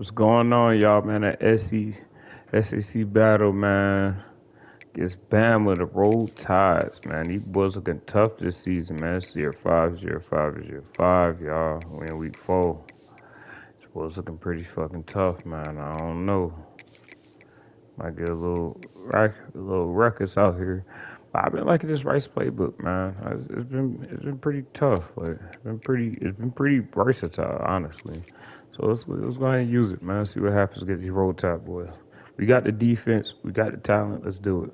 What's going on, y'all, man? That SEC battle, man. Gets Bama the roll tides, man. These boys looking tough this season, man. It's year 5, it's year 5, it's year 5, y'all. We in week 4. These boys looking pretty fucking tough, man. I don't know. Might get a little records out here. But I've been liking this Rice playbook, man. It's been pretty tough. Like it's been pretty versatile, honestly. So let's go ahead and use it, man. See what happens. Get these roll tide boys. We got the defense. We got the talent. Let's do it.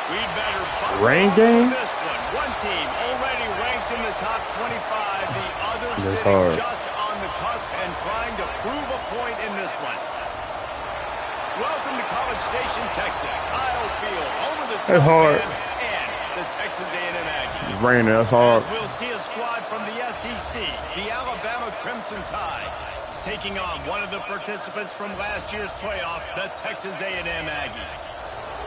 We'd better Rain game? this one team already ranked in the top 25. The other That's sitting hard. just on the cusp and trying to prove a point in this one. Welcome to College Station, Texas. Kyle Field, over the That's hard. and the Texas A&M Aggies. It's raining. That's hard. As we'll see a squad from the SEC, the Alabama Crimson Tide, taking on one of the participants from last year's playoff, the Texas A&M Aggies.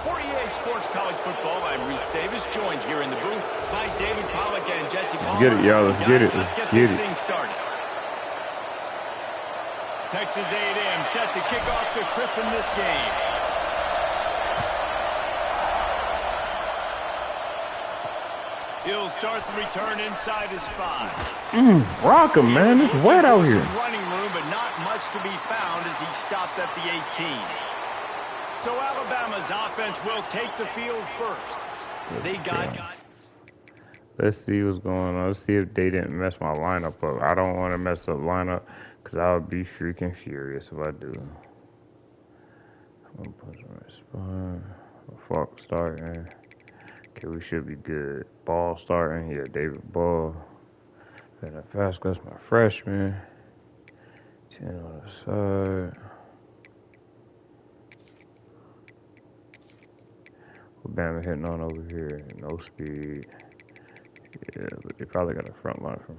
For EA Sports College Football, I'm Reese Davis, joined here in the booth by David Pollack and Jesse Palmer. Get it, y'all. Let's get it. Let's get Get this it. thing started. Texas A&M set to kick off to christen this game. He'll start the return inside his 5. Rock 'em, man. It's wet out here. Some running room, but not much to be found as he stopped at the 18. So Alabama's offense will take the field first. They got... Let's see what's going on. Let's see if they didn't mess my lineup up. I don't want to mess up lineup because I would be freaking furious if I do. I'm going to put the right spot. Fuck starting. Okay, we should be good. Ball starting. Yeah, David Ball. And that Vasquez, my freshman. 10 on the side. What Bama hitting on over here? No speed. Yeah, but they probably got a front line from.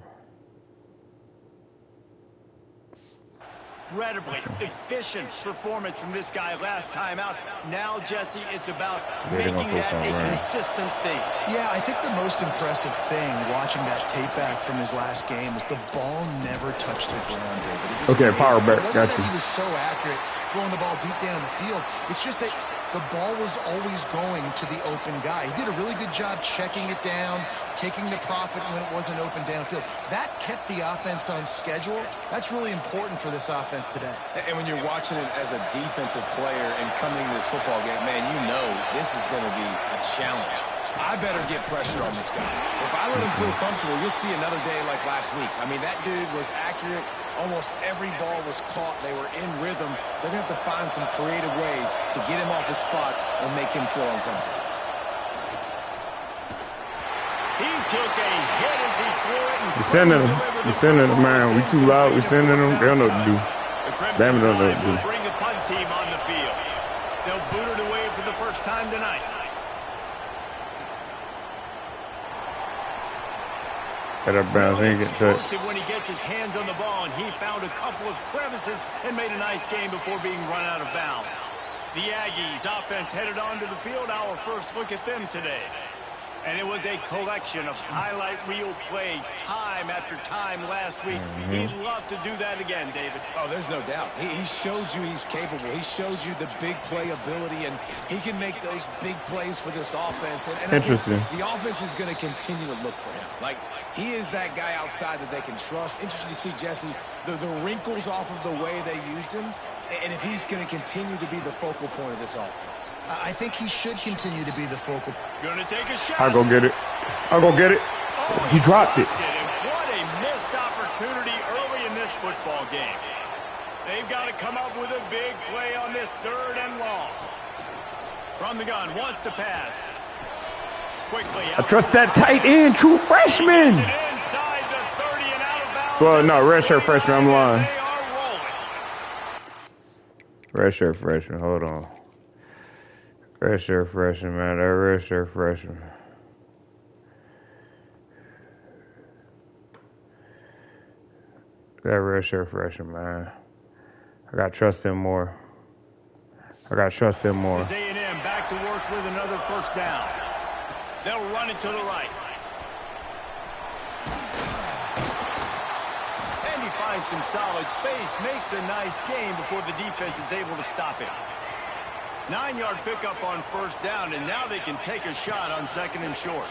Incredibly efficient performance from this guy last time out. Now, Jesse, it's about making that a consistent thing. Yeah, I think the most impressive thing watching that tape back from his last game is the ball never touched the ground, David. Okay, power back. Got you. He was so accurate throwing the ball deep down the field. It's just that the ball was always going to the open guy. He did a really good job checking it down, taking the profit when it wasn't open downfield. That kept the offense on schedule. That's really important for this offense today. And when you're watching it as a defensive player and coming to this football game, man, you know this is going to be a challenge. I better get pressure on this guy. If I let him feel comfortable, you'll see another day like last week. I mean, that dude was accurate. Almost every ball was caught. They were in rhythm. They're going to have to find some creative ways to get him off his spots and make him feel uncomfortable. He took a hit as he threw it. And We sending them. We sending them, man. We too loud. We sending them. They don't know what to do. Bama don't know what to do. Bring the punt team on the field. They'll boot it away for the first time tonight. Head up, Browns. He ain't getting touched. Explosive when he gets his hands on the ball, and he found a couple of crevices and made a nice game before being run out of bounds. The Aggies offense headed onto the field. Our first look at them today. And it was a collection of highlight reel plays time after time last week. He'd love to do that again, David. Oh, there's no doubt. He showed you he's capable. He showed you the big play ability, and he can make those big plays for this offense. And Interesting. The offense is going to continue to look for him. Like, he is that guy outside that they can trust. Interesting to see, Jesse, the wrinkles off of the way they used him, and if he's going to continue to be the focal point of this offense. I think he should continue to be the focal. Going to take a shot. I'll go get it. I'll go get it. Oh, He dropped it. And what a missed opportunity early in this football game. They've got to come up with a big play on this 3rd and long. From the gun, wants to pass. Quickly. I trust that tight end, true freshman. Inside the 30 and out of bounds. Well, no, redshirt freshman. I'm lying. They are rolling. Redshirt freshman. Hold on. Redshirt freshman, man. That redshirt freshman. That redshirt freshman, man. I gotta trust him more. I gotta trust him more. A&M back to work with another first down. They'll run it to the right. finds some solid space, makes a nice gain before the defense is able to stop him. 9-yard pickup on first down, and now they can take a shot on second and short.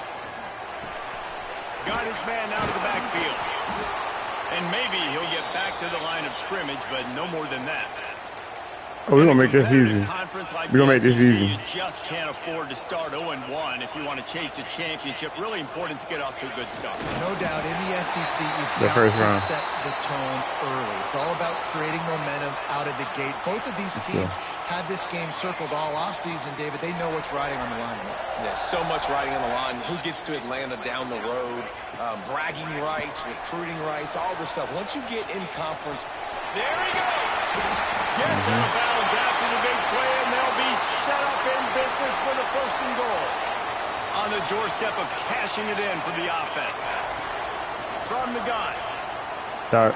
Got his man out of the backfield. And maybe he'll get back to the line of scrimmage, but no more than that. Oh, we're going to make this easy. We're going to make this easy. You just can't afford to start 0-1 if you want to chase a championship. Really important to get off to a good start. No doubt, in the SEC, you've got to set the tone early. It's all about creating momentum out of the gate. Both of these teams had this game circled all offseason, David. They know what's riding on the line. Yeah, so much riding on the line. Who gets to Atlanta down the road? Bragging rights, recruiting rights, all this stuff. Once you get in conference. There he goes. Gets out of bounds after the big play, and they'll be set up in business with a first and goal. On the doorstep of cashing it in for the offense. From the gun. Start.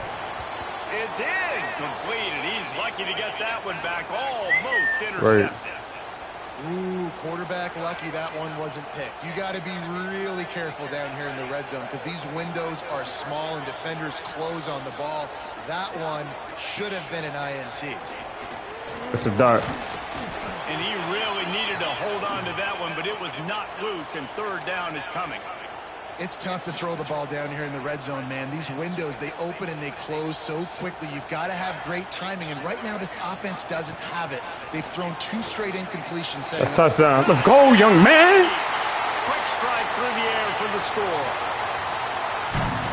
It's in. Complete, and he's lucky to get that one back. Almost intercepted. Right. Ooh, quarterback lucky that one wasn't picked. You got to be really careful down here in the red zone because these windows are small and defenders close on the ball. That one should have been an INT. It's a dart. And he really needed to hold on to that one, but it was not loose, and third down is coming. It's tough to throw the ball down here in the red zone, man. These windows, they open and they close so quickly. You've got to have great timing, and right now this offense doesn't have it. They've thrown 2 straight incompletions. A touchdown. Let's go, young man. Quick strike through the air for the score.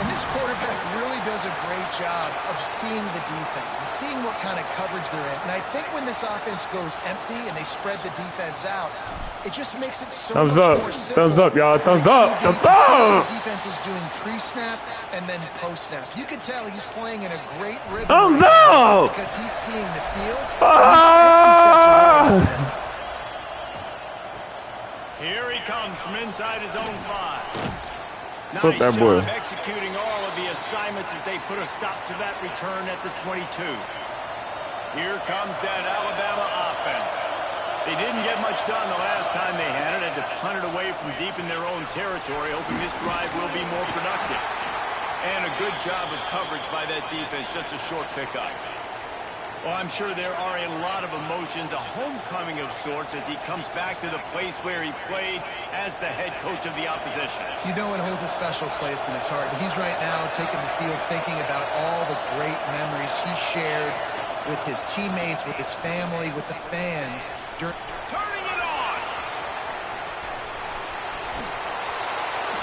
And this quarterback really does a great job of seeing the defense and seeing what kind of coverage they're in. And I think when this offense goes empty and they spread the defense out, it just makes it so much more simple. Thumbs up, y'all. Thumbs up. Thumbs up. The defense is doing pre-snap and then post-snap. You can tell he's playing in a great rhythm. Thumbs up. Because he's seeing the field. Here he comes from inside his own 5. Put that boy. Executing all of the assignments as they put a stop to that return at the 22. Here comes that Alabama offense. They didn't get much done the last time they had it. Had to punt it away from deep in their own territory, hoping this drive will be more productive. And a good job of coverage by that defense, just a short pickup. Well, I'm sure there are a lot of emotions, a homecoming of sorts as he comes back to the place where he played as the head coach of the opposition. You know it holds a special place in his heart. He's right now taking the field thinking about all the great memories he shared with his teammates, with his family, with the fans. Turning it on!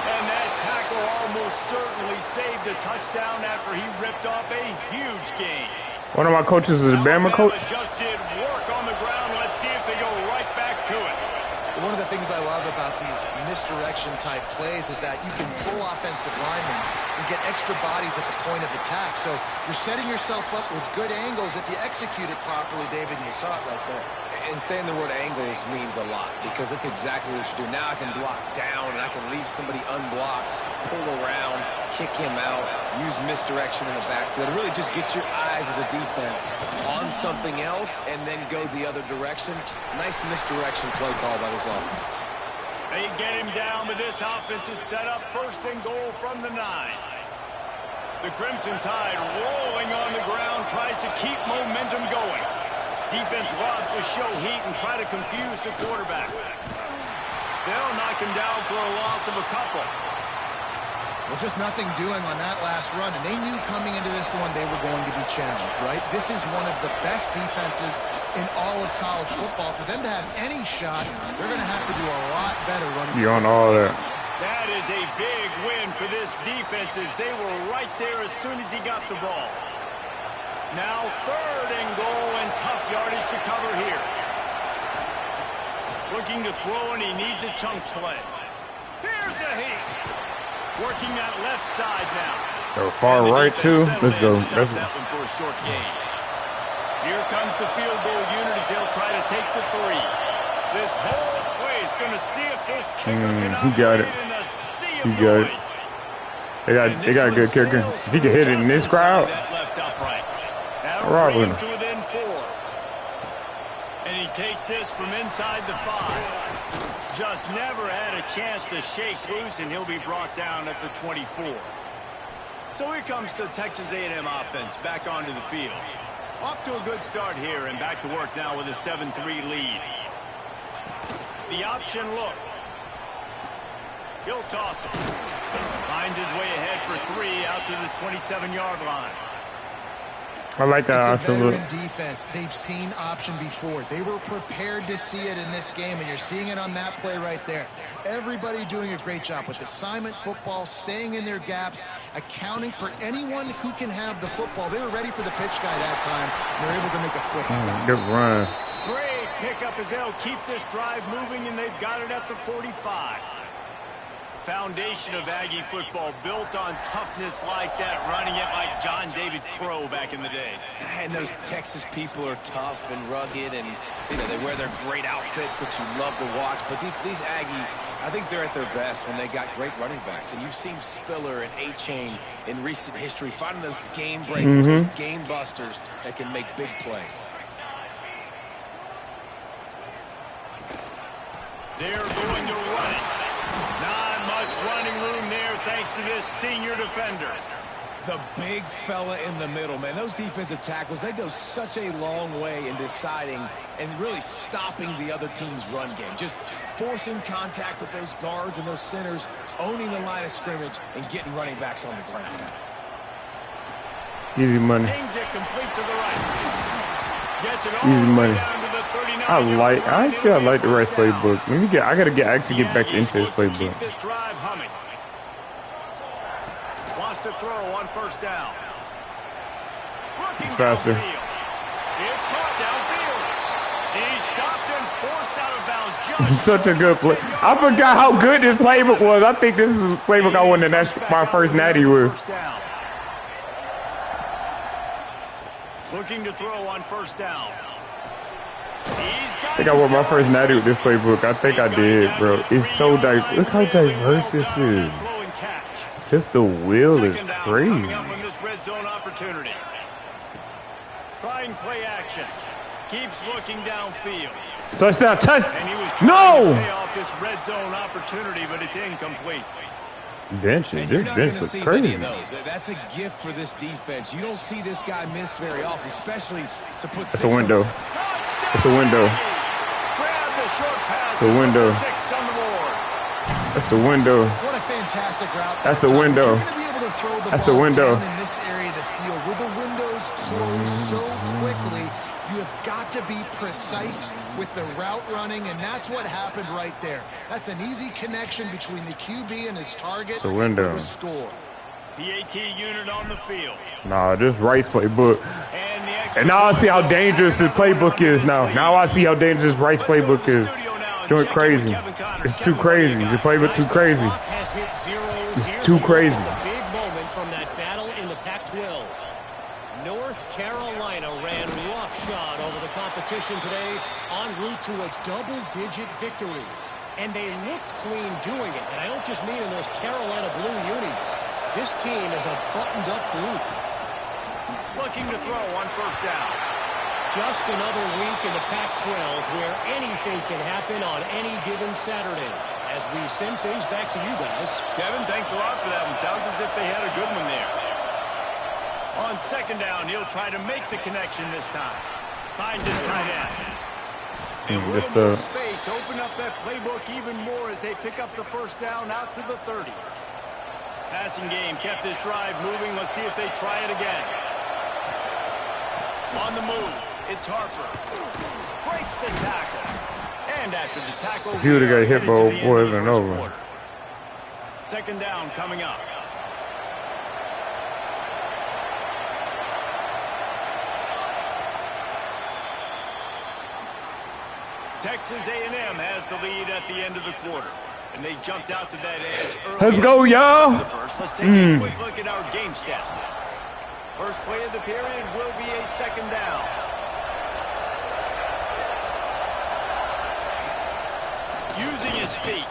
And that tackle almost certainly saved a touchdown after he ripped off a huge gain. One of my coaches is a Bama coach. Just did work on the ground. Let's see if they go right back to it. One of the things I love about these misdirection type plays is that you can pull offensive linemen and get extra bodies at the point of attack. So you're setting yourself up with good angles if you execute it properly, David, and you saw it right there. And saying the word angles means a lot because that's exactly what you do. Now I can block down and I can leave somebody unblocked, pull around, kick him out, use misdirection in the backfield. Really just get your eyes as a defense on something else and then go the other direction. Nice misdirection play call by this offense. They get him down, but this offense is set up first and goal from the 9. The Crimson Tide rolling on the ground, tries to keep momentum going. Defense loves to show heat and try to confuse the quarterback. They'll knock him down for a loss of a couple. Well, just nothing doing on that last run, and they knew coming into this one they were going to be challenged, right? This is one of the best defenses in all of college football. For them to have any shot, they're going to have to do a lot better running. Beyond all that. That is a big win for this defense as they were right there as soon as he got the ball. Now 3rd and goal and tough yardage to cover here. Looking to throw, and he needs a chunk play. Here's a heat. Working that left side now. Far right, too. Let's go. That's that one for a short gain. Here comes the field goal unit as they'll try to take the 3. This whole play is going to see if this kicker can operate in the sea of noise. They got a good kicker. If he can hit it in this crowd. That'll bring him to within 4. And he takes this from inside the 5. Just never had a chance to shake loose, and he'll be brought down at the 24. So here comes the Texas A&M offense back onto the field. Off to a good start here and back to work now with a 7-3 lead. The option look. He'll toss it. Finds his way ahead for 3 out to the 27-yard line. I like that option. It's a look. veteran defense. They've seen option before. They were prepared to see it in this game, and you're seeing it on that play right there. Everybody doing a great job with assignment football, staying in their gaps, accounting for anyone who can have the football. They were ready for the pitch guy that time. They're able to make a quick stop. Good run. Great pickup as they'll keep this drive moving, and they've got it at the 45. Foundation of Aggie football built on toughness like that, running it like John David Crow back in the day. And those Texas people are tough and rugged, and you know they wear their great outfits that you love to watch. But these Aggies, I think they're at their best when they got great running backs. And you've seen Spiller and A-Chain in recent history finding those game breakers, those game busters that can make big plays. They're going to run it. Not much running room there thanks to this senior defender. The big fella in the middle, man. Those defensive tackles, they go such a long way in deciding and really stopping the other team's run game. Just forcing contact with those guards and those centers, owning the line of scrimmage, and getting running backs on the ground. Easy money. Sings it complete to the right. Gets it all Easy the way money. down to the 39. I like the right playbook. I gotta actually get back into this playbook. Keep this drive humming. Wants to throw on first down. Looking Faster. downfield. It's caught downfield. He's stopped and forced out of bounds. Just Such a good play. I forgot how good this playbook was. I think this is a playbook I won the my first natty with. Looking to throw on first down. I think I won my first natty with this playbook. I think I did, bro. It's so diverse. Look how diverse this is. Just the wheel is crazy. Red zone opportunity. Trying play action. Keeps looking downfield. Touchdown, touch. And he was trying to pay off this red zone opportunity, but it's incomplete. Benching. This bench looks crazy. That's a gift for this defense. You don't see this guy miss very often, especially to put It's a window. It's a window. Grab the short pass. It's a window. 6 on the board. That's a window. What a fantastic route. That's a window. That's a window. In this area of the field, where the windows close so quickly, you have got to be precise with the route running, and that's what happened right there. That's an easy connection between the QB and his target. The window. For the score. PAT unit on the field. Nah, this Rice playbook. And now I see how dangerous his playbook is now. Now I see how dangerous Rice playbook is. Doing crazy. It's too crazy. The playbook too crazy. It's too crazy. Big moment from that battle in the Pac-12. North Carolina ran roughshod over the competition today en route to a double-digit victory. And they looked clean doing it. And I don't just mean in those Carolina blue unis. This team is a buttoned-up group. Looking to throw on first down. Just another week in the Pac-12 where anything can happen on any given Saturday. As we send things back to you guys. Kevin, thanks a lot for that one. Sounds as if they had a good one there. On second down, he'll try to make the connection this time. Finds his tight end. And a little more space. Open up that playbook even more as they pick up the first down out to the 30. Passing game kept this drive moving. Let's see if they try it again. On the move, it's Harper. Breaks the tackle. And after the tackle, If you would have got hit by old boy, it was over. Second down coming up. Texas A&M has the lead at the end of the quarter. And they jumped out to that edge early. Let's go, y'all. Let's take a quick look at our game stats. First play of the period will be a second down. Using his feet.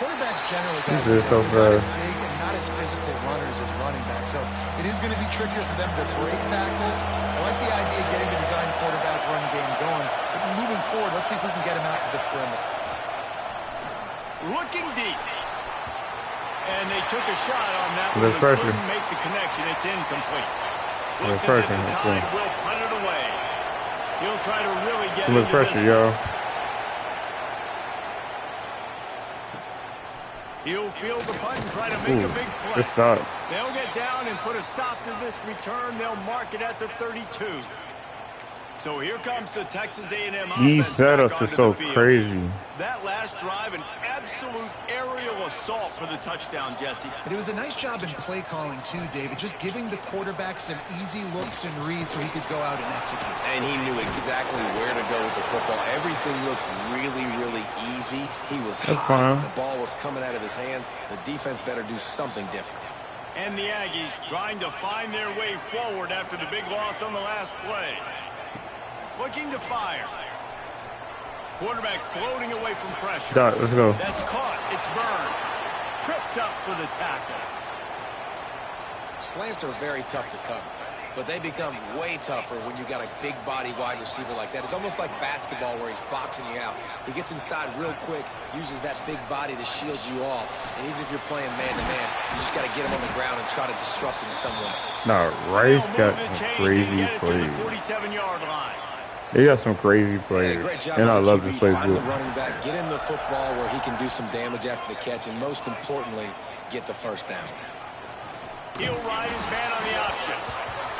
Quarterbacks generally guys This is so not as fast. big and not as physical runners as running backs. So it is going to be trickier for them to break tackles. I like the idea of getting the design quarterback run game going. But moving forward, let's see if we can get him out to the perimeter. Looking deep. And they took a shot on that one, Good but pressure. couldn't make the connection. It's incomplete. Good Looks as if pressure. the Tide will punt it away. He'll try to really get Good into pressure, this y'all. one. He'll field the punt and try to make a big play. Good start. They'll get down and put a stop to this return. They'll mark it at the 32. So here comes the Texas A&M These offense back setups are onto so the field. crazy. That last drive, an absolute aerial assault for the touchdown, Jesse. But it was a nice job in play calling, too, David, just giving the quarterback some easy looks and reads so he could go out and execute. And he knew exactly where to go with the football. Everything looked really, really easy. He was hot. The ball was coming out of his hands. The defense better do something different. And the Aggies trying to find their way forward after the big loss on the last play. Looking to fire. Quarterback floating away from pressure. Dot, let's go. That's caught. It's burned. Tripped up for the tackle. Slants are very tough to cover, but they become way tougher when you got a big body wide receiver like that. It's almost like basketball where he's boxing you out. He gets inside real quick, uses that big body to shield you off. And even if you're playing man-to-man, you just got to get him on the ground and try to disrupt him somewhat. Nah, Rice got some crazy plays. 47-yard line. They got some crazy plays, and I love to play Find good. the running back, get him the football where he can do some damage after the catch, and most importantly, get the first down. He'll ride his man on the option.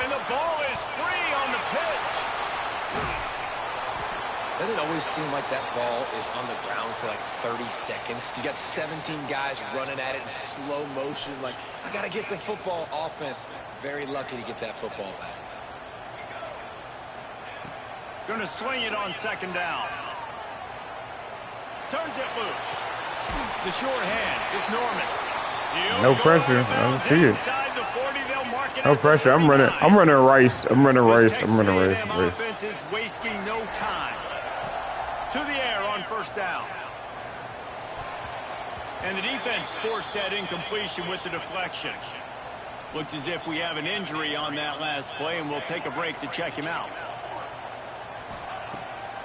And the ball is free on the pitch. Doesn't it always seem like that ball is on the ground for like 30 seconds? You got 17 guys running at it in slow motion. Like, I got to get the football. Offense, very lucky to get that football back. Going to swing it on second down. Turns it loose. The short hands. It's Norman. No pressure. I don't see it. No pressure. I'm running Rice. I'm running Rice. Offense is wasting no time. To the air on first down. And the defense forced that incompletion with the deflection. Looks as if we have an injury on that last play, and we'll take a break to check him out.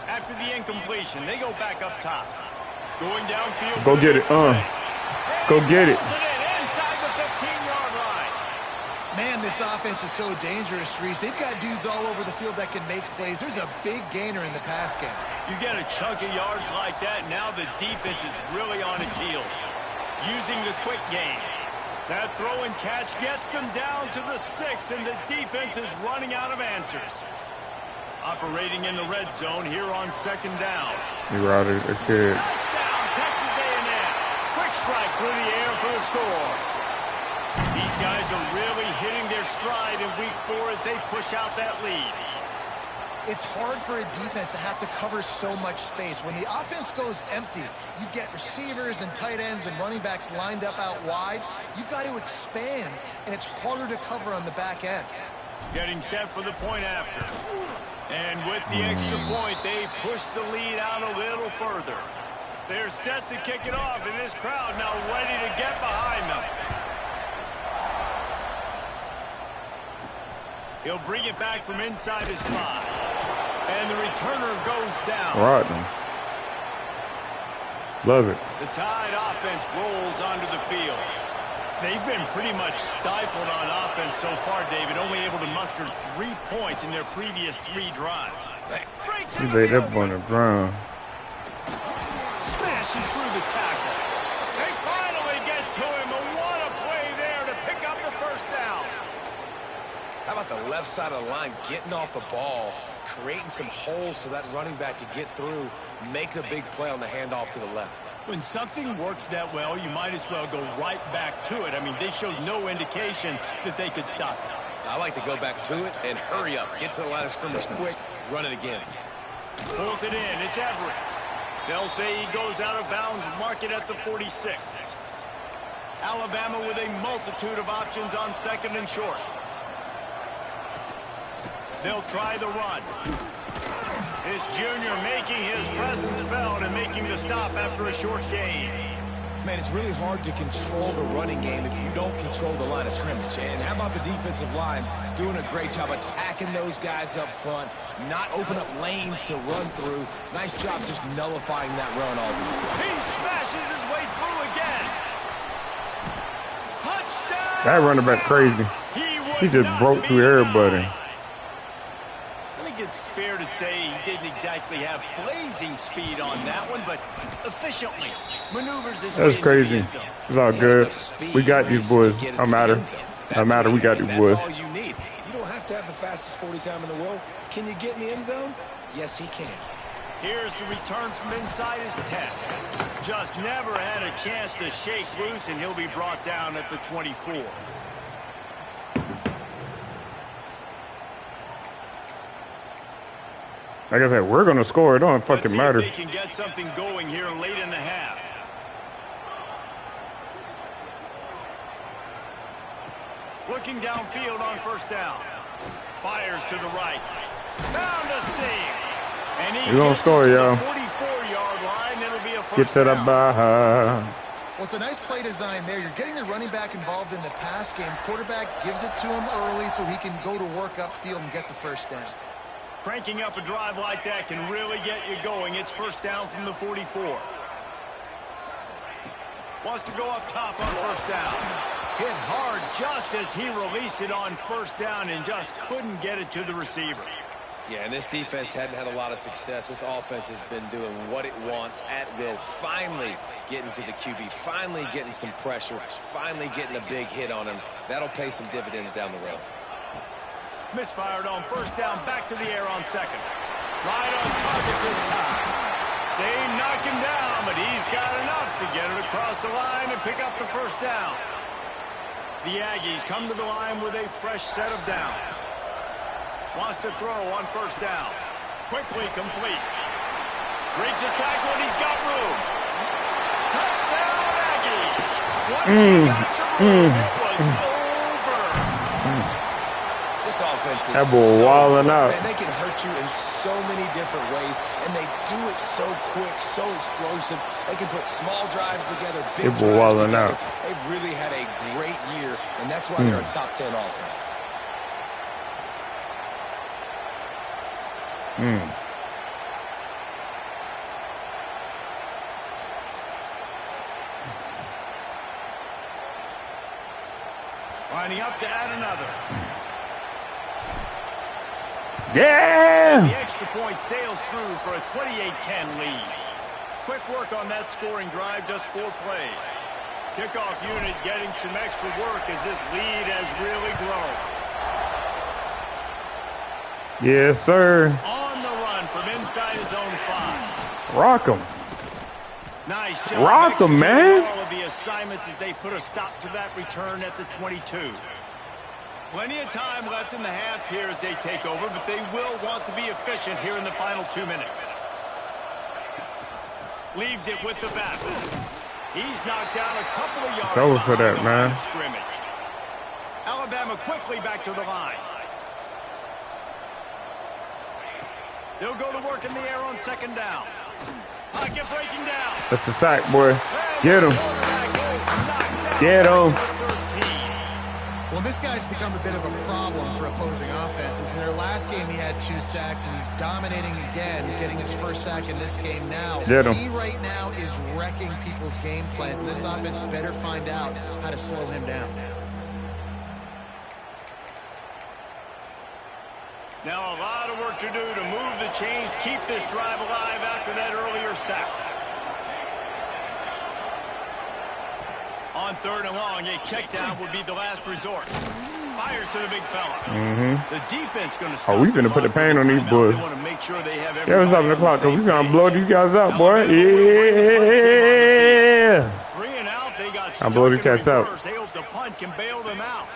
After the incompletion, they go back up top. Going downfield. Go get it. Go get it. Inside the 15-yard line. Man, this offense is so dangerous, Reese. They've got dudes all over the field that can make plays. There's a big gainer in the pass game. You get a chunk of yards like that, now the defense is really on its heels. Using the quick game. That throw and catch gets them down to the 6, and the defense is running out of answers. Operating in the red zone here on second down. You routed a kid. Touchdown, Texas A&M. Quick strike through the air for the score. These guys are really hitting their stride in week 4 as they push out that lead. It's hard for a defense to have to cover so much space. When the offense goes empty, you get receivers and tight ends and running backs lined up out wide. You've got to expand, and it's harder to cover on the back end. Getting set for the point after. And with the extra point, they push the lead out a little further. They're set to kick it off, and this crowd now ready to get behind them. He'll bring it back from inside his 5. And the returner goes down. Right. Love it. The Tide offense rolls onto the field. They've been pretty much stifled on offense so far, David, only able to muster 3 points in their previous 3 drives. He laid up on the ground. Smashes through the tackle. They finally get to him, and what a play there to pick up the first down. How about the left side of the line getting off the ball, creating some holes for that running back to get through, make a big play on the handoff to the left. When something works that well, you might as well go right back to it. I mean, they showed no indication that they could stop it. I like to go back to it and hurry up. Get to the line of scrimmage quick, run it again. Pulls it in. It's Everett. They'll say he goes out of bounds, mark it at the 46. Alabama with a multitude of options on second and short. They'll try the run. This junior making his presence felt and making the stop after a short gain. Man, it's really hard to control the running game if you don't control the line of scrimmage. And how about the defensive line doing a great job attacking those guys up front, not open up lanes to run through. Nice job just nullifying that run altogether. He smashes his way through again. That running back crazy. He just broke through everybody. I think it's fair to say he didn't exactly have blazing speed on that one, but efficiently maneuvers his way That's into the crazy. end zone. It's all good. We got these boys. No matter. No matter. We got these boys. That's all you need. You don't have to have the fastest 40 time in the world. Can you get in the end zone? Yes, he can. Here's the return from inside his 10. Just never had a chance to shake loose, and he'll be brought down at the 24. Like I said, we're going to score. It don't fucking matter. Let's see if they can get something going here late in the half. Looking downfield on first down. Fires to the right. Found a seam. And he We're going to score, y'all. 44-yard line. It'll be a Get first to the down. Baja. Well, it's a nice play design there. You're getting the running back involved in the pass game. Quarterback gives it to him early so he can go to work upfield and get the first down. Cranking up a drive like that can really get you going. It's first down from the 44. Wants to go up top on first down. Hit hard just as he released it on first down and just couldn't get it to the receiver. Yeah, and this defense hadn't had a lot of success. This offense has been doing what it wants at will. Finally getting to the QB. Finally getting some pressure. Finally getting a big hit on him. That'll pay some dividends down the road. Misfired on first down, back to the air on second. Right on target this time. They knock him down, but he's got enough to get it across the line and pick up the first down. The Aggies come to the line with a fresh set of downs. Wants to throw on first down. Quickly complete. Breaks a tackle and he's got room. Touchdown Aggies. Once he got some room, it was over. This offense is That boy so wilding good, out. man. They can hurt you in so many different ways, and they do it so quick, so explosive. They can put small drives together, big That boy drives wilding together. out. They've really had a great year, and that's why they're a top 10 offense. Lining up to add another. Yeah! The extra point sails through for a 28-10 lead. Quick work on that scoring drive, just 4 plays. Kickoff unit getting some extra work as this lead has really grown. Yes, sir. On the run from inside his own 5. Rock him. Nice job. Rock 'em, man. All of the assignments as they put a stop to that return at the 22. Plenty of time left in the half here as they take over, but they will want to be efficient here in the final 2 minutes. Leaves it with the back. He's knocked down a couple of yards Over for that, behind the line man. of scrimmage. Alabama quickly back to the line. They'll go to work in the air on second down. Pocket breaking down. That's the sack, boy. Get him. Get him. Well, this guy's become a bit of a problem for opposing offenses. In their last game, he had 2 sacks, and he's dominating again, getting his first sack in this game now. Get him. He right now is wrecking people's game plans, and this offense better find out how to slow him down. Now a lot of work to do to move the chains, keep this drive alive after that earlier sack. On third and long, a check down would be the last resort. Fires to the big fella. The defense going to stop. Oh, we finna put the pain on these boys. They want to make sure they have Yeah, what's up in the clock? everybody We on the gonna same blow page. these guys out, boy. Yeah. 3 and out, they got I'll stuck blow in these cats out. reverse. They hope the punt can bail them out.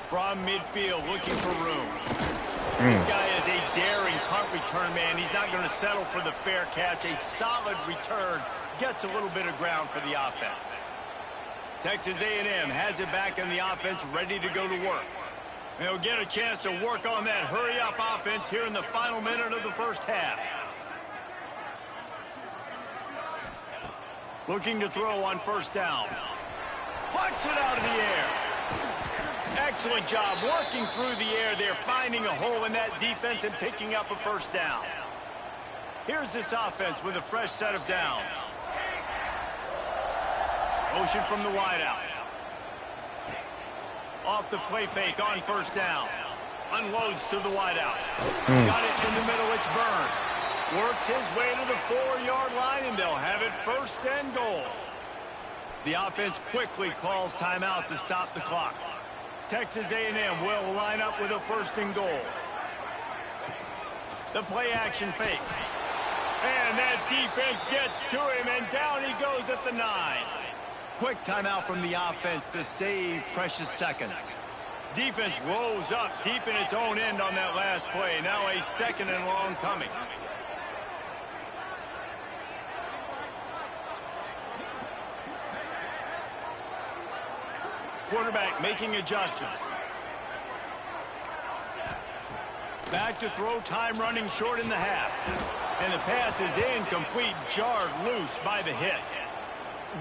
From midfield, looking for room. This guy is a daring punt return man. He's not going to settle for the fair catch. A solid return gets a little bit of ground for the offense. Texas A&M has it back in the offense, ready to go to work. They'll get a chance to work on that hurry-up offense here in the final minute of the first half. Looking to throw on first down. Plucks it out of the air. Excellent job working through the air. They're finding a hole in that defense and picking up a first down. Here's this offense with a fresh set of downs. Motion from the wideout. Off the play fake on first down. Unloads to the wideout. Got it in the middle. It's Byrne. Works his way to the 4-yard line, and they'll have it first and goal. The offense quickly calls timeout to stop the clock. Texas A&M will line up with a first and goal. The play action fake. And that defense gets to him, and down he goes at the 9. Quick timeout from the offense to save precious seconds. Defense rolls up deep in its own end on that last play. Now a second and long coming. Quarterback making adjustments. Back to throw, time running short in the half. And the pass is incomplete, jarred loose by the hit.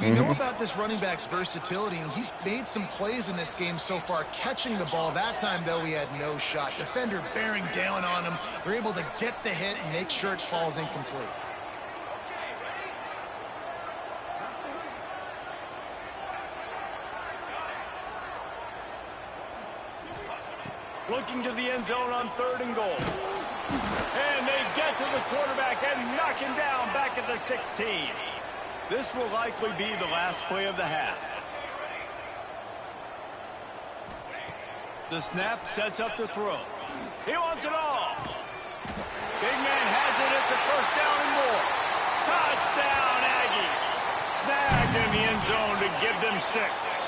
We know about this running back's versatility, and he's made some plays in this game so far, catching the ball. That time, though, he had no shot. Defender bearing down on him. They're able to get the hit and make sure it falls incomplete. Looking to the end zone on 3rd and goal. And they get to the quarterback and knock him down back at the 16. This will likely be the last play of the half. The snap sets up the throw. He wants it all. Big man has it. It's a first down and more. Touchdown, Aggie. Snagged in the end zone to give them 6.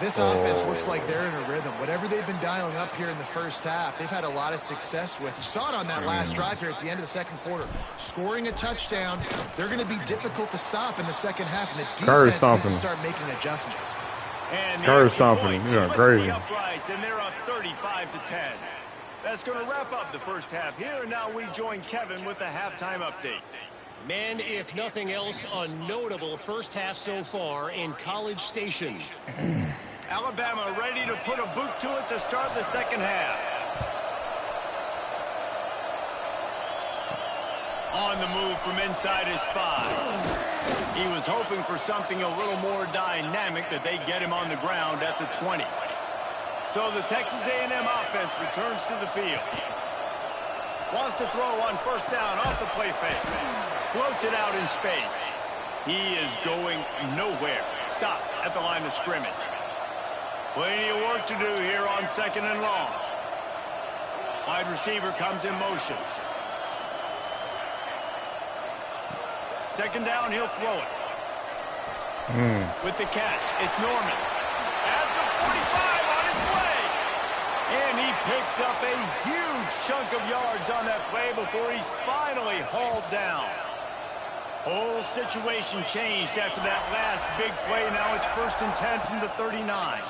This offense looks like they're in a rhythm. Whatever they've been dialing up here in the first half, they've had a lot of success with. You saw it on that last drive here at the end of the second quarter. Scoring a touchdown, they're going to be difficult to stop in the second half, and the defense needs to start making adjustments. And Curry stomping, yeah, crazy. And they're up 35-10. That's going to wrap up the first half here, and now we join Kevin with the halftime update. Man, if nothing else, a notable first half so far in College Station. Alabama ready to put a boot to it to start the second half. On the move from inside his 5. He was hoping for something a little more dynamic, that they get him on the ground at the 20. So the Texas A&M offense returns to the field. Wants to throw on first down off the play fake. Floats it out in space. He is going nowhere. Stop at the line of scrimmage. Plenty of work to do here on 2nd and long. Wide receiver comes in motion. 2nd down, he'll throw it. With the catch, it's Norman. At the 45 on his way. And he picks up a huge chunk of yards on that play before he's finally hauled down. Whole situation changed after that last big play. Now it's 1st and 10 from the 39.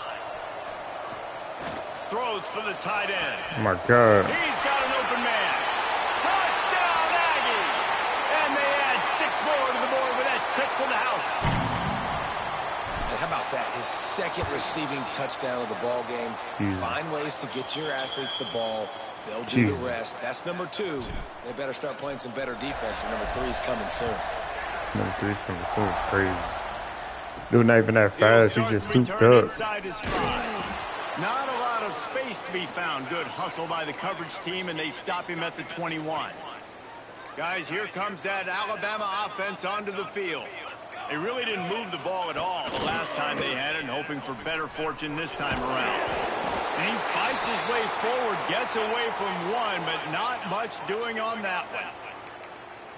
Throws for the tight end. Oh my God. He's got an open man. Touchdown, Aggie! And they add 6 more to the board with that trip to the house. And how about that? His 2nd receiving touchdown of the ball game. Find ways to get your athletes the ball. They'll do the rest. That's number 2. They better start playing some better defense, and number 3's coming soon. Number 3's coming soon. Crazy. Dude, not even that fast. He just souped up. Inside his 5. Not a lot of space to be found. Good hustle by the coverage team, and they stop him at the 21. Guys, here comes that Alabama offense onto the field. They really didn't move the ball at all the last time they had it, and hoping for better fortune this time around. And he fights his way forward, gets away from one, but not much doing on that one.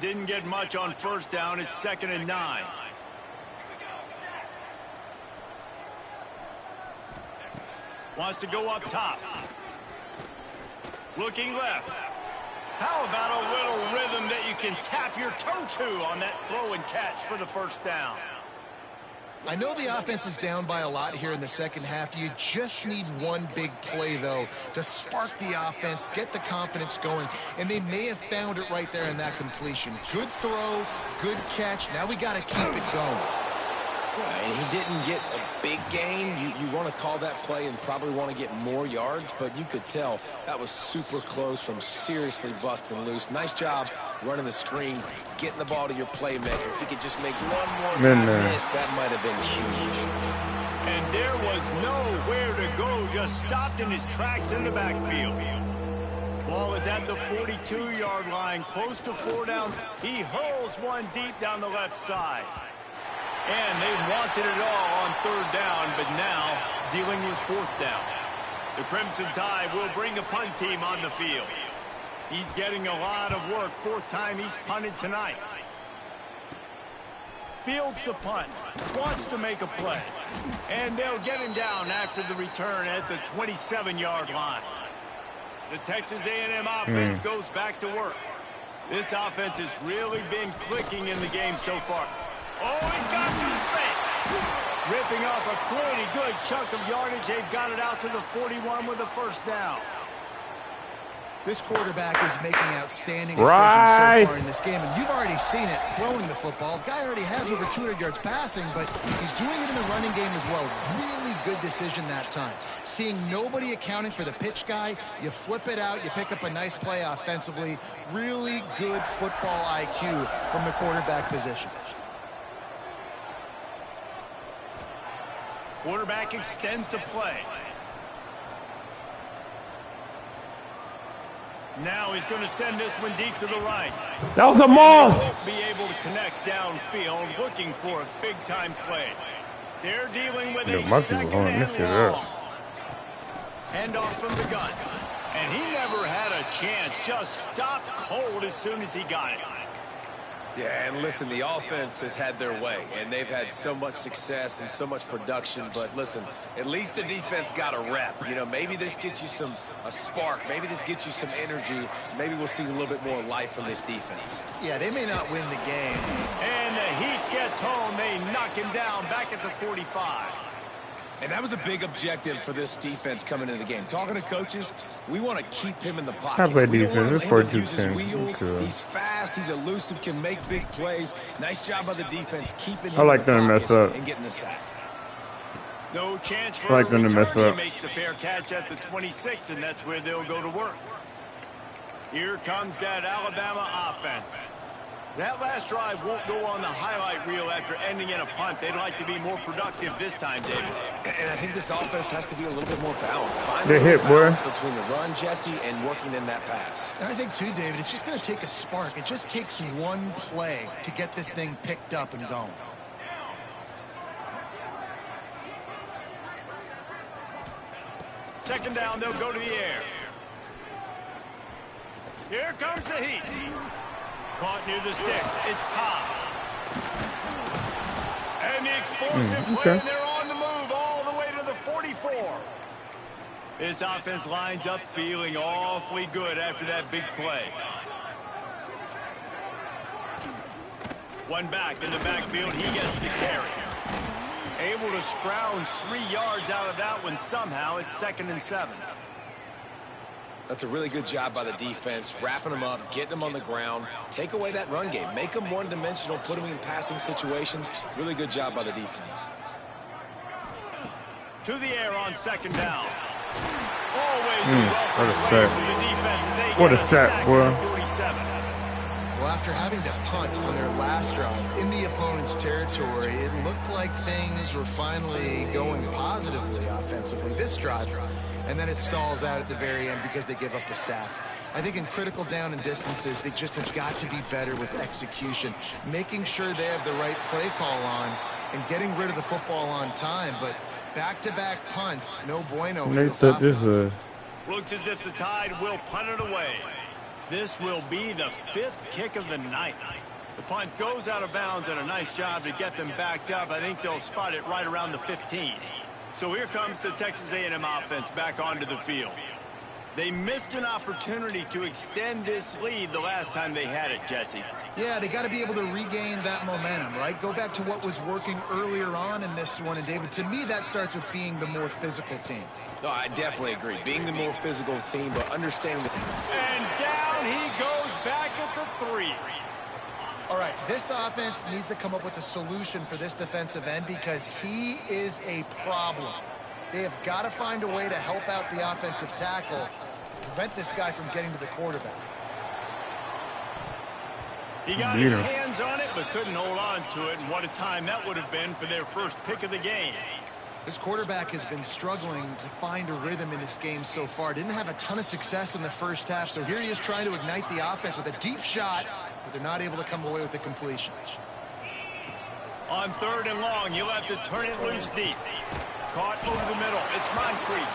Didn't get much on first down. It's 2nd and 9. Wants to go up top. Looking left. How about a little rhythm that you can tap your toe to on that throw and catch for the first down? I know the offense is down by a lot here in the second half. You just need one big play, though, to spark the offense, get the confidence going, and they may have found it right there in that completion. Good throw, good catch. Now we got to keep it going. And he didn't get a big gain. You want to call that play and probably want to get more yards, but you could tell that was super close from seriously busting loose. Nice job running the screen, getting the ball to your playmaker. If he could just make one more miss, that might have been huge. And there was nowhere to go, just stopped in his tracks in the backfield. Ball is at the 42-yard line, close to 4 down. He hurls one deep down the left side. And they wanted it all on 3rd down, but now dealing with 4th down. The Crimson Tide will bring a punt team on the field. He's getting a lot of work. 4th time he's punted tonight. Fields the punt, wants to make a play. And they'll get him down after the return at the 27-yard line. The Texas A&M offense goes back to work. This offense has really been clicking in the game so far. Oh, he's got some space. Ripping off a pretty good chunk of yardage. They've got it out to the 41 with a 1st down. This quarterback is making outstanding decisions so far in this game, and you've already seen it throwing the football. The guy already has over 200 yards passing, but he's doing it in the running game as well. Really good decision that time. Seeing nobody accounting for the pitch guy, you flip it out, you pick up a nice play offensively. Really good football IQ from the quarterback position. Quarterback extends the play. Now he's going to send this one deep to the right. That was a Moss. Won't be able to connect downfield, looking for a big-time play. They're dealing with a second and long. Handoff from the gun. And he never had a chance. Just stopped cold as soon as he got it. Yeah, and listen, the offense has had their way, and they've had so much success and so much production. But listen, at least the defense got a rep. You know, maybe this gets you a spark. Maybe this gets you some energy. Maybe we'll see a little bit more life from this defense. Yeah, they may not win the game. And the heat gets home. They knock him down back at the 45. And that was a big objective for this defense coming into the game. Talking to coaches, we want to keep him in the pocket. I play defense. It's 4-2-10. He's fast. He's elusive. Can make big plays. Nice job by the defense keeping him I like in the them to mess up. and getting the sack. No chance for I like them to mess up. He makes the fair catch at the 26, and that's where they'll go to work. Here comes that Alabama offense. That last drive won't go on the highlight reel after ending in a punt. They'd like to be more productive this time, David. And I think this offense has to be a little bit more balanced. They hit, boy. Between the run, Jesse, and working in that pass. And I think, too, David, it's just going to take a spark. It just takes one play to get this thing picked up and going. Second down, they'll go to the air. Here comes the heat. Caught near the sticks. It's Cobb. And the explosive play, and they're on the move all the way to the 44. This offense lines up feeling awfully good after that big play. One back in the backfield. He gets the carry. Able to scrounge 3 yards out of that one somehow. It's 2nd and 7. That's a really good job by the defense, wrapping them up, getting them on the ground, take away that run game, make them one-dimensional, put them in passing situations. Really good job by the defense. To the air on 2nd down. Always a welcome play from the defense as they what get a sack, boy. 47. Well, after having to punt on their last drive in the opponent's territory, it looked like things were finally going positively offensively this drive. And then it stalls out at the very end because they give up a sack. I think in critical down and distances, they just have got to be better with execution, making sure they have the right play call on and getting rid of the football on time. But back-to-back punts, no bueno for this offense. Looks as if the Tide will punt it away. This will be the 5th kick of the night. The punt goes out of bounds, and a nice job to get them backed up. I think they'll spot it right around the 15. So here comes the Texas A&M offense back onto the field. They missed an opportunity to extend this lead the last time they had it, Jesse. Yeah, they got to be able to regain that momentum, right? Go back to what was working earlier on in this one. And, David, to me, that starts with being the more physical team. No, I definitely agree. Being the more physical team, but understanding the... And down he goes back at the 3. All right, this offense needs to come up with a solution for this defensive end because he is a problem. They have got to find a way to help out the offensive tackle, prevent this guy from getting to the quarterback. He got his hands on it, but couldn't hold on to it, and what a time that would have been for their first pick of the game. This quarterback has been struggling to find a rhythm in this game so far. Didn't have a ton of success in the first half, so here he is trying to ignite the offense with a deep shot, but they're not able to come away with the completion. On 3rd and long, you'll have to turn it loose deep. Caught over the middle. It's Moncrief.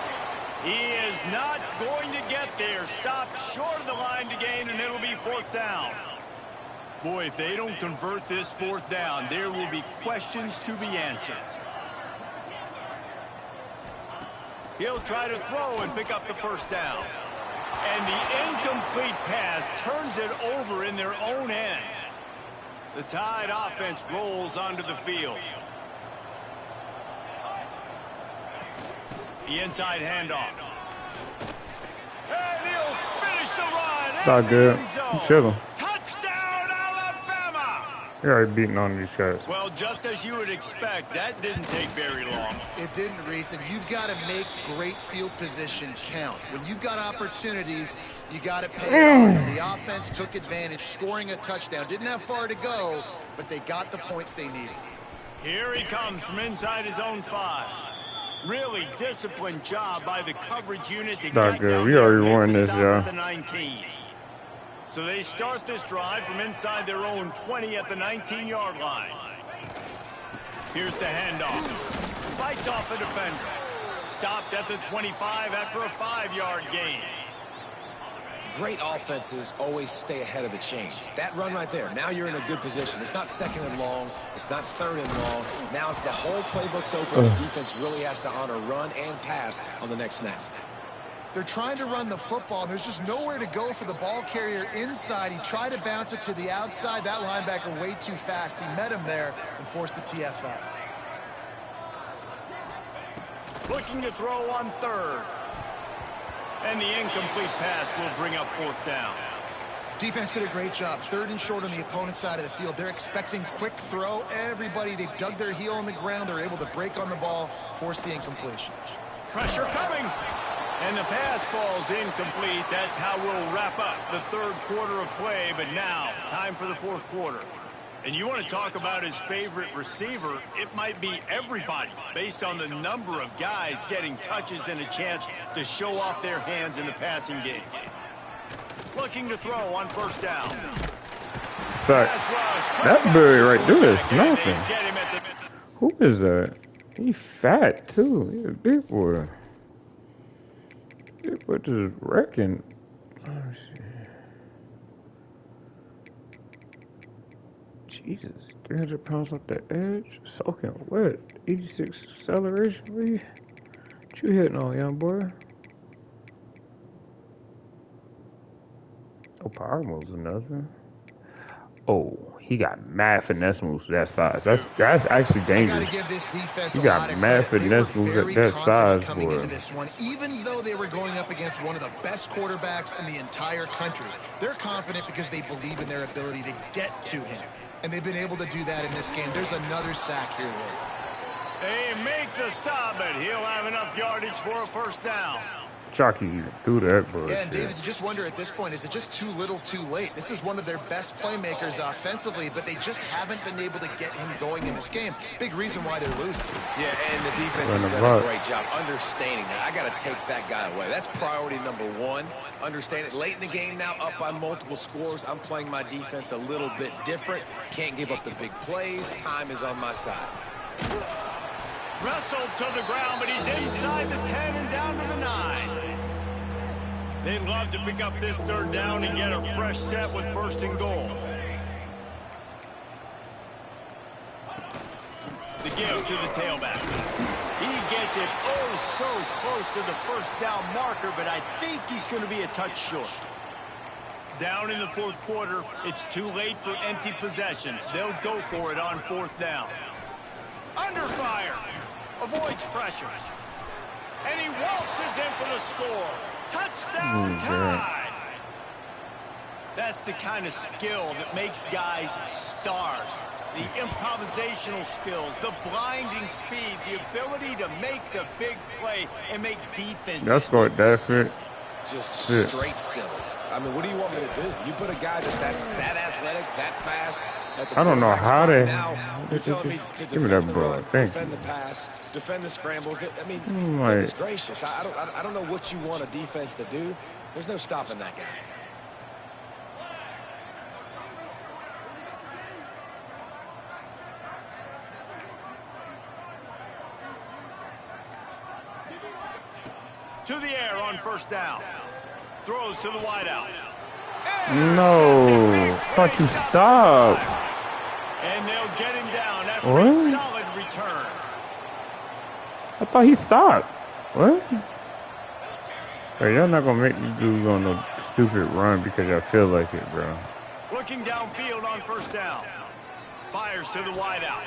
He is not going to get there. Stopped short of the line to gain, and it'll be 4th down. Boy, if they don't convert this 4th down, there will be questions to be answered. He'll try to throw and pick up the 1st down. And the incomplete pass turns it over in their own end. The Tide offense rolls onto the field. The inside handoff. And he'll finish the run. It's all good. Chill him. Touchdown, Alabama! You're already beating on these guys. Well, just as you would expect, that didn't take very long. It didn't, Reese, and you've got to make great field position count. When you've got opportunities, you got to pay it off. And the offense took advantage, scoring a touchdown. Didn't have far to go, but they got the points they needed. Here he comes from inside his own 5. Really disciplined job by the coverage unit to get down we already won this, at the 19. So they start this drive from inside their own 20 at the 19-yard line. Here's the handoff. Fights off a defender. Stopped at the 25 after a 5-yard gain. Great offenses always stay ahead of the chains. That run right there, now you're in a good position. It's not 2nd and long. It's not 3rd and long. Now it's the whole playbook's open. The defense really has to honor run and pass on the next snap. They're trying to run the football, and there's just nowhere to go for the ball carrier inside. He tried to bounce it to the outside. That linebacker way too fast. He met him there and forced the TFL. Looking to throw on 3rd. And the incomplete pass will bring up 4th down. Defense did a great job. 3rd and short on the opponent's side of the field. They're expecting quick throw. Everybody, they dug their heel on the ground. They're able to break on the ball, force the incompletion. Pressure coming. And the pass falls incomplete. That's how we'll wrap up the 3rd quarter of play. But now, time for the 4th quarter. And you want to talk about his favorite receiver, it might be everybody, based on the number of guys getting touches and a chance to show off their hands in the passing game. Looking to throw on 1st down. Sorry. That bird right there is nothing. Who is that? He fat, too. He's a big boy. Big boy just wrecking. Let me see. Jesus, 300 pounds off the edge, soaking wet, 86 acceleration. What you hitting on, young boy? No power moves or nothing. Oh, he got mad finesse moves that size. That's actually dangerous. Give this defense he got mad finesse moves at that size, boy. This one, even though they were going up against one of the best quarterbacks in the entire country, they're confident because they believe in their ability to get to him. And they've been able to do that in this game. There's another sack here, Will. They make the stop, but he'll have enough yardage for a 1st down. Chalky threw that, bro. Yeah, and David, you just wonder at this point, is it just too little too late? This is one of their best playmakers offensively, but they just haven't been able to get him going in this game. Big reason why they're losing. Yeah, and the defense has done a great job understanding that. I got to take that guy away. That's priority number 1. Understand it. Late in the game now, up by multiple scores. I'm playing my defense a little bit different. Can't give up the big plays. Time is on my side. Wrestled to the ground, but he's inside the 10 and down to the 9. They'd love to pick up this 3rd down and get a fresh set with 1st and goal. The give to the tailback. He gets it so close to the 1st down marker, but I think he's going to be a touch short. Down in the 4th quarter, it's too late for empty possessions. They'll go for it on 4th down. Under fire. Avoids pressure. And he waltzes in for the score. Touchdown, Tide. That's the kind of skill that makes guys stars. The improvisational skills, the blinding speed, the ability to make the big play and make defenses. That's what that fit. Just straight silly. I mean, what do you want me to do? You put a guy that's that athletic, that fast. I don't know how they. Now you're telling me to Give me that defend the ball. run, Thank defend you. the pass, defend the scrambles. I mean, Like, goodness gracious. I don't know what you want a defense to do. There's no stopping that guy. To the air on first down. Throws to the wideout. no. Thought you stopped. And they'll get him down after What? a solid return. I thought he stopped. What? Hey, y'all not gonna make me do on no stupid run because I feel like it, bro. Looking downfield on first down. Fires to the wideout.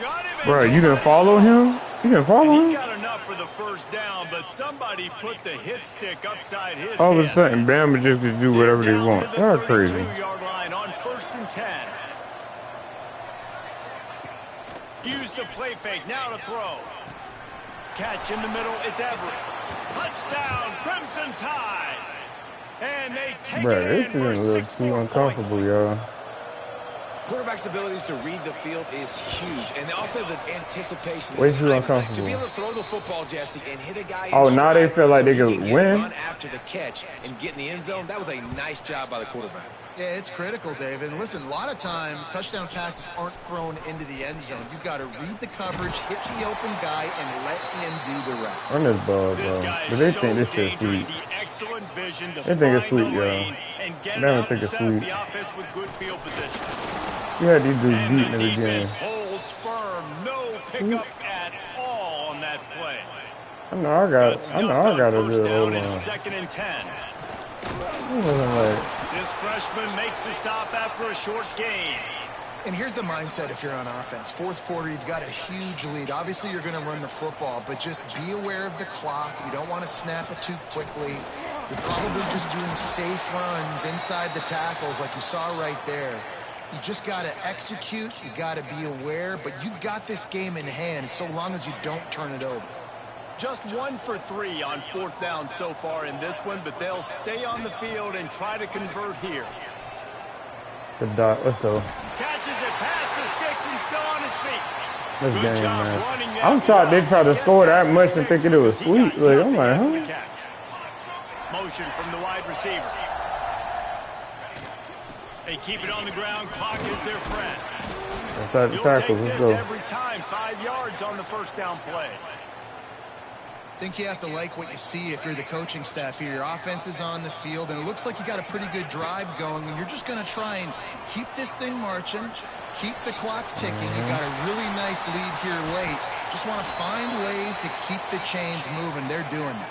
Got him. Bro, you didn't follow him? You didn't follow And he's him? got enough for the first down, but somebody put the hit stick upside his All of a head. sudden, Bama just can do whatever they Down want. to the Y'all crazy. 32-yard line on 1st and 10. Use the play fake. Now to throw. Catch in the middle. It's Everett. Touchdown, Crimson Tide. And they take Bro, it this in for didn't look 6 too more uncomfortable, points. y'all. Quarterback's abilities to read the field is huge, and also the anticipation. Way the too timing. uncomfortable. To be able to throw the football, Jesse, and hit a guy. Oh, in now they stride feel like so they he could can get win? run after the catch and get in the end zone. That was a nice job by the quarterback. Yeah, it's critical, David. And listen, a lot of times touchdown passes aren't thrown into the end zone. You've got to read the coverage, hit the open guy, and let him do the rest. Run this ball, This bro. guy But they is so think this shit dangerous. sweet. The excellent vision to They think it's find the sweet, y'all. lane and get it They don't out think and it's set up sweet. the offense with good field position. You had these dudes And the beating it again. defense holds firm. No pickup at all on that play. I know I Good got stuff to on do first it. Hold down on. and 2nd and 10. It wasn't like, This freshman makes the stop after a short gain. And here's the mindset if you're on offense. Fourth quarter, you've got a huge lead. Obviously, you're going to run the football, but just be aware of the clock. You don't want to snap it too quickly. You're probably just doing safe runs inside the tackles like you saw right there. You just got to execute. You got to be aware, but you've got this game in hand so long as you don't turn it over. Just 1 for 3 on 4th down so far in this one, but they'll stay on the field and try to convert here. good dot. Let's go. Catches it past the sticks and still on his feet. This Good game, job man. running that I'm shocked they route tried to get score that past the much and sticks thinking it was because he got sweet. Like, I'm nothing like, after the huh? catch. Motion from the wide receiver. They keep it on the ground. Clock is their friend. Inside the You'll tackles. take Let's this go. every time. 5 yards on the first down play. I think you have to like what you see if you're the coaching staff here. Your offense is on the field, and it looks like you got a pretty good drive going, and you're just going to try and keep this thing marching, keep the clock ticking. You got a really nice lead here late. Just want to find ways to keep the chains moving. They're doing that.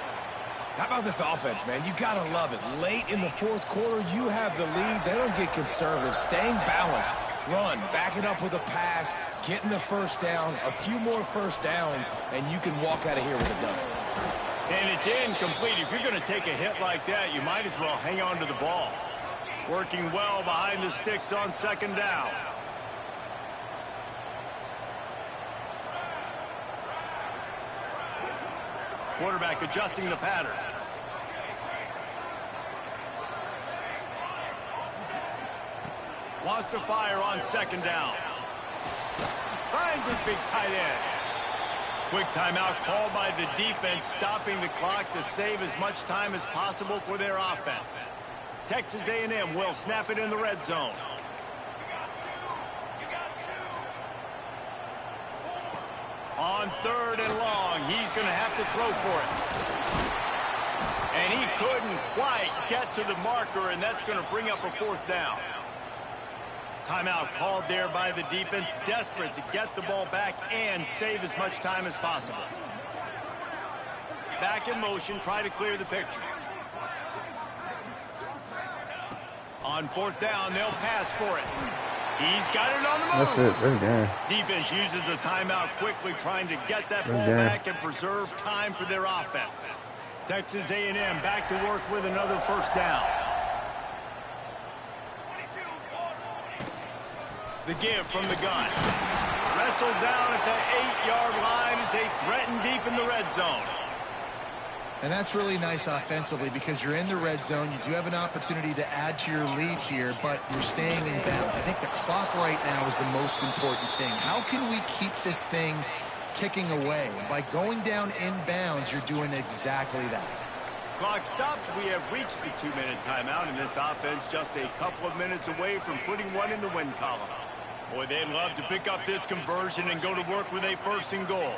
How about this offense, man? You got to love it. Late in the fourth quarter, you have the lead. They don't get conservative. Staying balanced. Run. Back it up with a pass. Getting the first down. A few more first downs, and you can walk out of here with a dub. And it's incomplete. If you're going to take a hit like that, you might as well hang on to the ball. Working well behind the sticks on 2nd down. Quarterback adjusting the pattern. Wants to fire on 2nd down. Finds his big tight end. Quick timeout called by the defense, stopping the clock to save as much time as possible for their offense. Texas A&M will snap it in the red zone. On 3rd and long, he's going to have to throw for it. And he couldn't quite get to the marker, and that's going to bring up a 4th down. Timeout called there by the defense, desperate to get the ball back and save as much time as possible. Back in motion, try to clear the picture. On 4th down, they'll pass for it. He's got it on the move. That's it. That's game. Defense uses a timeout quickly, trying to get that ball back and preserve time for their offense. Texas A&M back to work with another 1st down. The give from the gun. Wrestled down at the 8-yard line as they threaten deep in the red zone. And that's really nice offensively because you're in the red zone. You do have an opportunity to add to your lead here, but you're staying in bounds. I think the clock right now is the most important thing. How can we keep this thing ticking away? And by going down in bounds, you're doing exactly that. Clock stops. We have reached the 2-minute timeout, and this offense just a couple of minutes away from putting one in the win column. Boy, they'd love to pick up this conversion and go to work with a 1st and goal.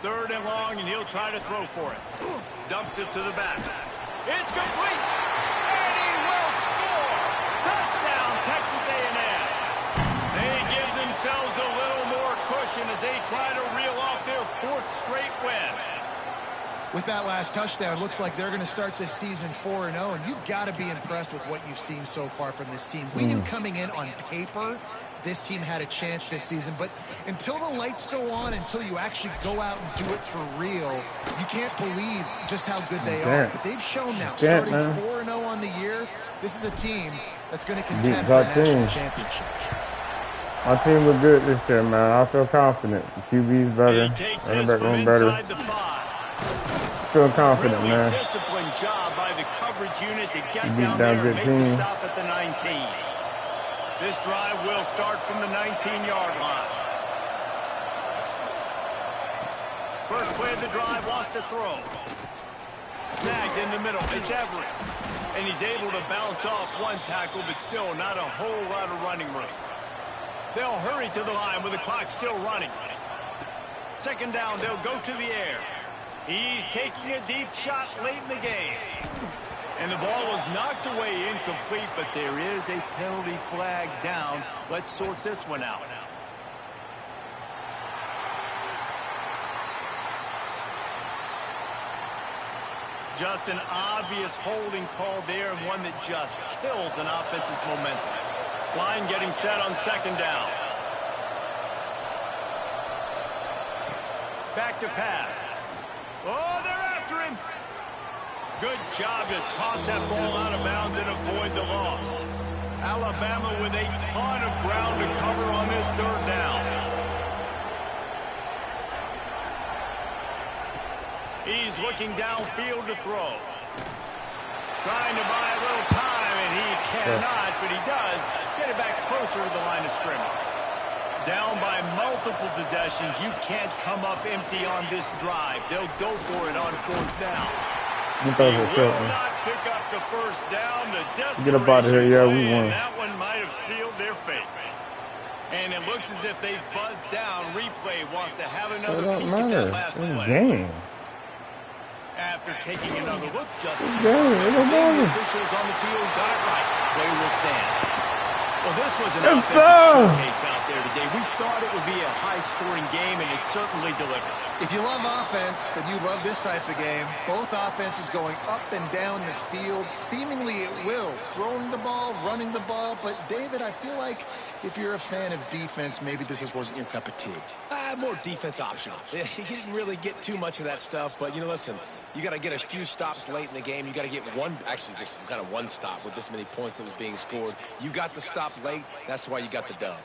Third and long, and he'll try to throw for it. Dumps it to the back. It's complete, and he will score. Touchdown, Texas A&M. They give themselves a little more cushion as they try to reel off their 4th straight win. With that last touchdown, looks like they're going to start this season 4-0, and you've got to be impressed with what you've seen so far from this team. We knew coming in on paper this team had a chance this season, but until the lights go on, until you actually go out and do it for real, you can't believe just how good they are. But they've shown now, starting 4-0 on the year, this is a team that's going to contend for a national championship. My team look good this year, man. I feel confident. The QB's better. Running back room better. Feel confident, really man. Disciplined job by the coverage unit to get down there and make the stop at the 19. This drive will start from the 19-yard line. First play of the drive, wants to throw. Snagged in the middle. It's Everett. And he's able to bounce off one tackle, but still not a whole lot of running room. They'll hurry to the line with the clock still running. Second down, they'll go to the air. He's taking a deep shot late in the game. And the ball was knocked away incomplete, but there is a penalty flag down. Let's sort this one out. Just an obvious holding call there, and one that just kills an offense's momentum. Line getting set on second down. Back to pass. Oh, they're after him. Good job to toss that ball out of bounds and avoid the loss. Alabama with a ton of ground to cover on this third down. He's looking downfield to throw. Trying to buy a little time, and he cannot, but he does get it back closer to the line of scrimmage. Down by multiple possessions, you can't come up empty on this drive. They'll go for it on 4th down. He will not pick up the first down. The Get up out of here, yeah, we won. That one might have sealed their fate. And it looks as if they've buzzed down. Replay wants to have another peek at that last play. After taking another look, Justin, the officials on the field got it right. Play will stand. Well, this was an offensive showcase out there today. We thought it would be a high-scoring game, and it certainly delivered. If you love offense, then you love this type of game. Both offenses going up and down the field, seemingly at will. Throwing the ball, running the ball. But, David, I feel like if you're a fan of defense, maybe this wasn't your cup of tea. More defense optional. He didn't really get too much of that stuff, but, listen, you got to get a few stops late in the game. You got to get one, actually just kind of one stop with this many points that was being scored. You got the stop late. That's why you got the dub.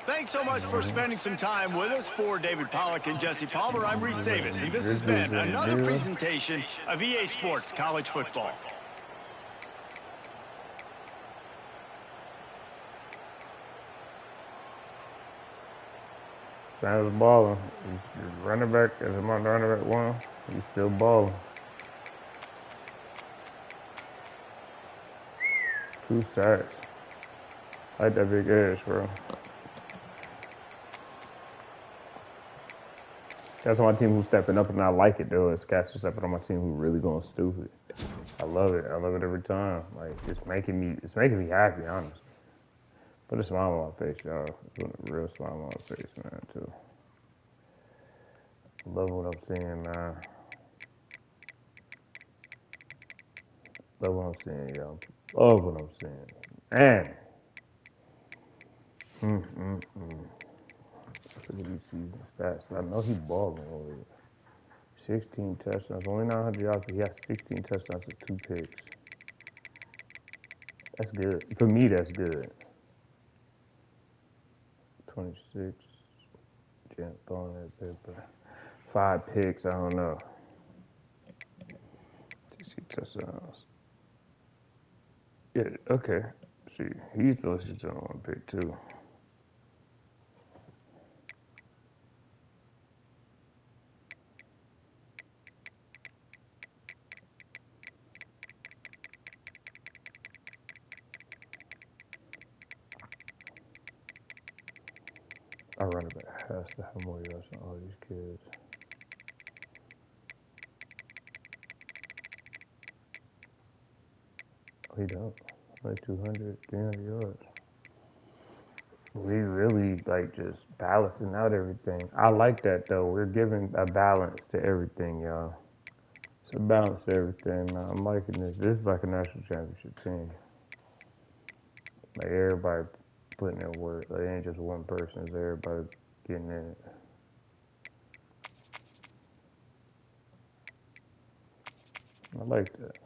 Thanks so much for spending some time with us. For David Pollack and Jesse Palmer, I'm Reese Davis, and this has been another presentation of EA Sports College Football. Sounds balling. He's running back, as I'm on running back one, he's still balling. 2 sacks. I like that big edge, bro. That's my team who's stepping up, and I like it, though. It's cats who's stepping on my team who really going stupid. I love it. I love it every time. Like, it's making me happy, honestly. Put a smile on my face, y'all. Put a real smile on my face, man, too. Love what I'm seeing, man. Love what I'm seeing, y'all. Love what I'm seeing. Man. Look at these season stats. I know he balling over it. 16 touchdowns, only 900 yards, but he has 16 touchdowns and 2 picks. That's good. For me, that's good. 26. Jam throwing that paper. 5 picks, I don't know. 60 touchdowns. Yeah, okay. See, he's listed on 1 pick too. Our running back has to have more yards than all these kids. Oh, he don't. Like 200, 300 yards. We really like just balancing out everything. I like that though. We're giving a balance to everything, y'all. It's a balance to everything, man. I'm liking this. This is like a national championship team. Like everybody putting in work. Like it ain't just one person. It's everybody getting in it. I like that.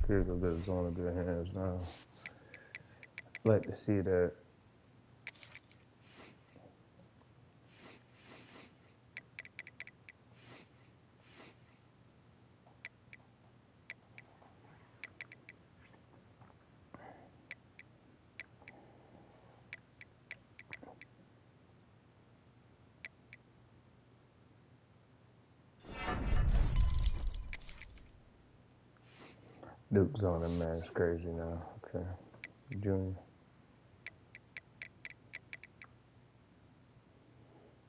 Kids will get his own good hands now. Like to see that. Duke's on him, man. It's crazy now. Okay. Junior.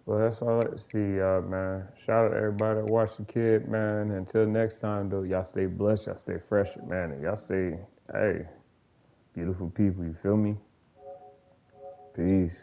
Well, that's all I like to see, y'all, man. Shout out to everybody that watched the kid, man. Until next time, though, y'all stay blessed, y'all stay fresh, man. And y'all stay, hey, beautiful people. You feel me? Peace.